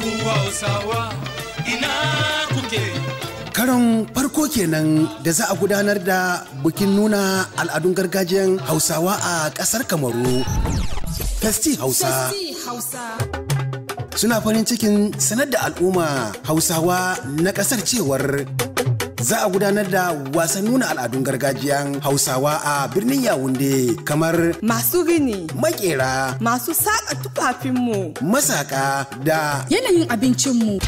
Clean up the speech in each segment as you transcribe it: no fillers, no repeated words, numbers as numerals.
Hausawa ina kuke. Karon farko kenan da za a gudanar da bikin nuna al'adun gargajiyan Hausawa a ƙasar Kamaru. Festi Hausa. Suna farin cikin sanar da al'umma Hausawa na ƙasar cewar za a gudanar da wasan nuna al'adun gargajiyan Hausawa a birnin Yawunde kamar masu rini, makera, masu saƙa tufafinmu, masaka da yanayin abincinmu,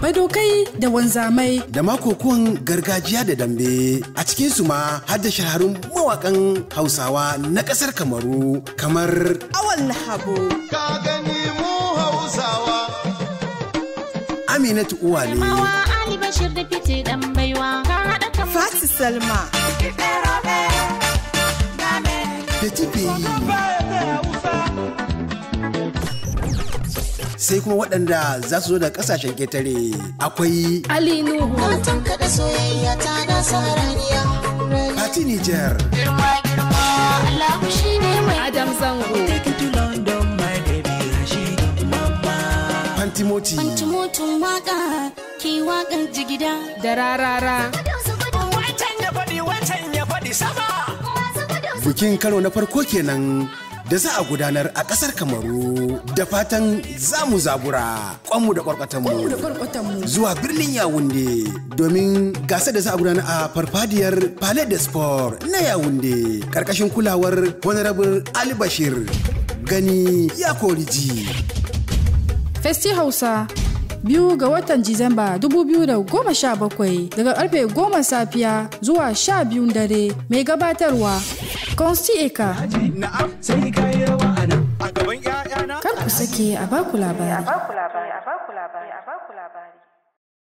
madokai da wanzamai da makokuwan gargajiya da dambe. A cikinsu ma har da shahararrun mawaƙan Hausawa na ƙasar Kamaru kamar Awal Nahabo. Ka gani mu Hausawa. Aminatu Uwale. Fati Salma. Petit Pays. Sai kuma waɗanda za su zo da ƙasashen ƙetare akwai Ali Nuhu, Fati Niger, Adam Zango, Fantimoti, Fantimotun waka ki wakan jigida da Rarara. bikin karo na farko kenan da za a gudanar a ƙasar Kamaru. Da fatan za mu zabura kwanmu da ƙwarƙwatanmu zuwa birnin Yawunde domin gasar da za a gudanar a farfadiyar Palais de Sport na Yawunde ƙarƙashin kulawar Honorable Ali Bashir. Gani ya kori ji. Festi Hausa 2 ga watan Disamba 2017 daga karfe 10 safiya zuwa 12 dare. Mai gabatarwa Konsti Eka. Kar ku sake a baku labari.